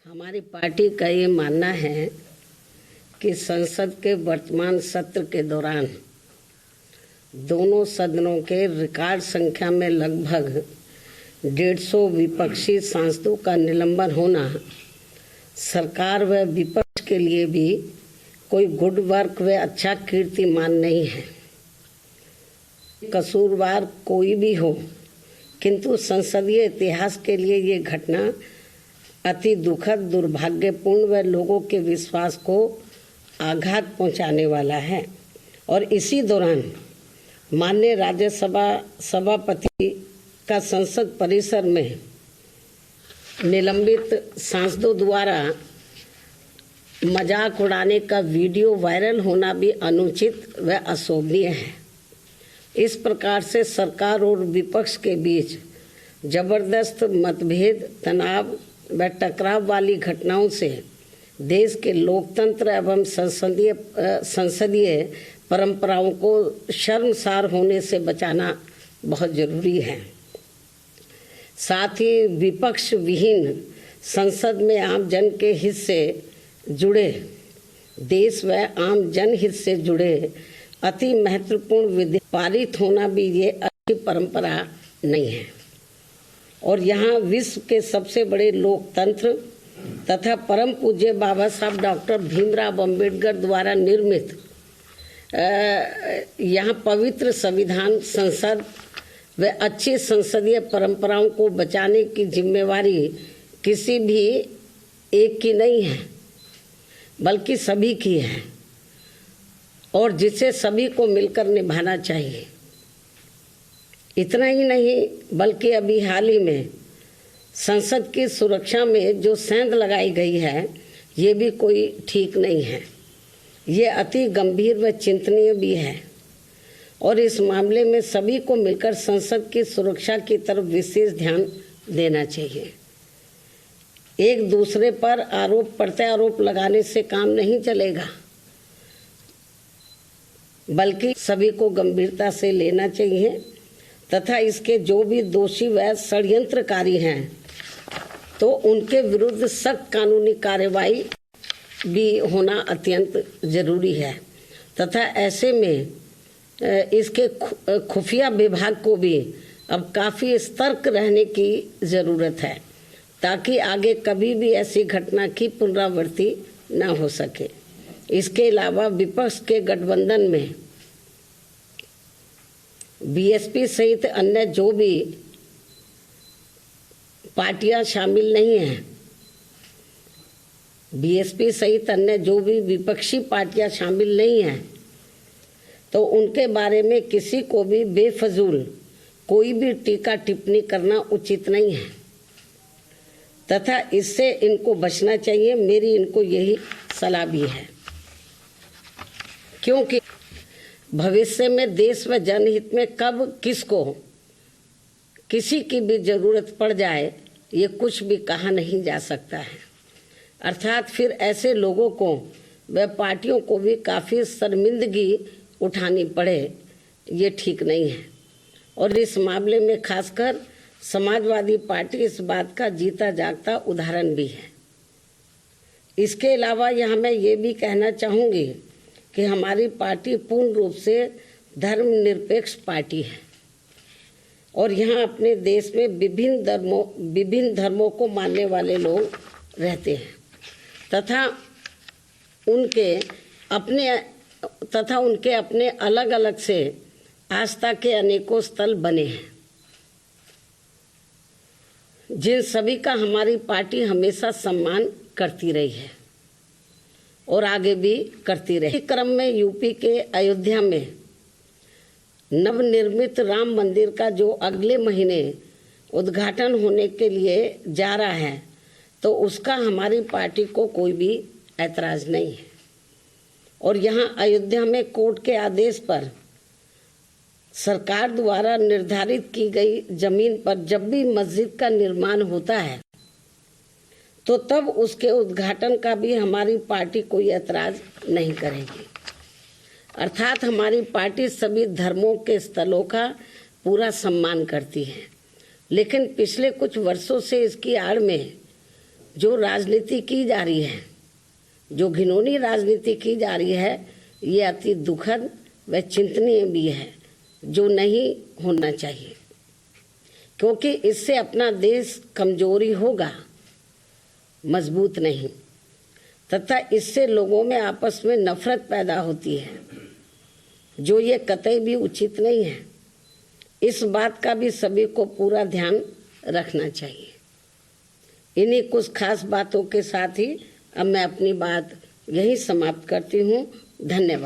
हमारी पार्टी का ये मानना है कि संसद के वर्तमान सत्र के दौरान दोनों सदनों के रिकॉर्ड संख्या में लगभग 150 विपक्षी सांसदों का निलंबन होना सरकार व विपक्ष के लिए भी कोई गुड वर्क व अच्छा कीर्तिमान नहीं है। कसूरवार कोई भी हो, किंतु संसदीय इतिहास के लिए ये घटना अति दुखद, दुर्भाग्यपूर्ण व लोगों के विश्वास को आघात पहुंचाने वाला है। और इसी दौरान माननीय राज्यसभा सभापति का संसद परिसर में निलंबित सांसदों द्वारा मजाक उड़ाने का वीडियो वायरल होना भी अनुचित व अशोभनीय है। इस प्रकार से सरकार और विपक्ष के बीच जबरदस्त मतभेद, तनाव व टकराव वाली घटनाओं से देश के लोकतंत्र एवं संसदीय परंपराओं को शर्मसार होने से बचाना बहुत जरूरी है। साथ ही विपक्ष विहीन संसद में आम जन के हित से जुड़े देश व आम जनहित से जुड़े अति महत्वपूर्ण विधेयक पारित होना भी ये अच्छी परंपरा नहीं है। और यहाँ विश्व के सबसे बड़े लोकतंत्र तथा परम पूज्य बाबा साहब डॉक्टर भीमराव अंबेडकर द्वारा निर्मित यहाँ पवित्र संविधान, संसद व अच्छी संसदीय परंपराओं को बचाने की जिम्मेवारी किसी भी एक की नहीं है, बल्कि सभी की है और जिसे सभी को मिलकर निभाना चाहिए। इतना ही नहीं, बल्कि अभी हाल ही में संसद की सुरक्षा में जो सेंध लगाई गई है, ये भी कोई ठीक नहीं है। ये अति गंभीर व चिंतनीय भी है और इस मामले में सभी को मिलकर संसद की सुरक्षा की तरफ विशेष ध्यान देना चाहिए। एक दूसरे पर आरोप प्रत्यारोप लगाने से काम नहीं चलेगा, बल्कि सभी को गंभीरता से लेना चाहिए तथा इसके जो भी दोषी व षड्यंत्रकारी हैं तो उनके विरुद्ध सख्त कानूनी कार्रवाई भी होना अत्यंत जरूरी है तथा ऐसे में इसके खुफिया विभाग को भी अब काफ़ी सतर्क रहने की ज़रूरत है ताकि आगे कभी भी ऐसी घटना की पुनरावृत्ति न हो सके। इसके अलावा विपक्ष के गठबंधन में बीएसपी सहित अन्य जो भी पार्टियां शामिल नहीं हैं, बीएसपी सहित अन्य जो भी विपक्षी पार्टियां शामिल नहीं हैं, तो उनके बारे में किसी को भी बेफजूल कोई भी टीका टिप्पणी करना उचित नहीं है तथा इससे इनको बचना चाहिए। मेरी इनको यही सलाह भी है, क्योंकि भविष्य में देश व जनहित में कब किसको किसी की भी जरूरत पड़ जाए, ये कुछ भी कहा नहीं जा सकता है। अर्थात फिर ऐसे लोगों को व पार्टियों को भी काफ़ी शर्मिंदगी उठानी पड़े, ये ठीक नहीं है। और इस मामले में खासकर समाजवादी पार्टी इस बात का जीता जागता उदाहरण भी है। इसके अलावा यहाँ मैं ये भी कहना चाहूँगी कि हमारी पार्टी पूर्ण रूप से धर्मनिरपेक्ष पार्टी है और यहाँ अपने देश में विभिन्न धर्मों को मानने वाले लोग रहते हैं तथा उनके अपने अलग अलग से आस्था के अनेकों स्थल बने हैं, जिन सभी का हमारी पार्टी हमेशा सम्मान करती रही है और आगे भी करती रही। इस क्रम में यूपी के अयोध्या में नवनिर्मित राम मंदिर का जो अगले महीने उद्घाटन होने के लिए जा रहा है, तो उसका हमारी पार्टी को कोई भी ऐतराज नहीं है। और यहाँ अयोध्या में कोर्ट के आदेश पर सरकार द्वारा निर्धारित की गई जमीन पर जब भी मस्जिद का निर्माण होता है, तो तब उसके उद्घाटन का भी हमारी पार्टी कोई ऐतराज नहीं करेगी। अर्थात हमारी पार्टी सभी धर्मों के स्थलों का पूरा सम्मान करती है, लेकिन पिछले कुछ वर्षों से इसकी आड़ में जो राजनीति की जा रही है, जो घिनौनी राजनीति की जा रही है, ये अति दुखद व चिंतनीय भी है, जो नहीं होना चाहिए, क्योंकि इससे अपना देश कमजोरी होगा, मजबूत नहीं, तथा इससे लोगों में आपस में नफरत पैदा होती है, जो ये कतई भी उचित नहीं है। इस बात का भी सभी को पूरा ध्यान रखना चाहिए। इन्हीं कुछ खास बातों के साथ ही अब मैं अपनी बात यही समाप्त करती हूँ। धन्यवाद।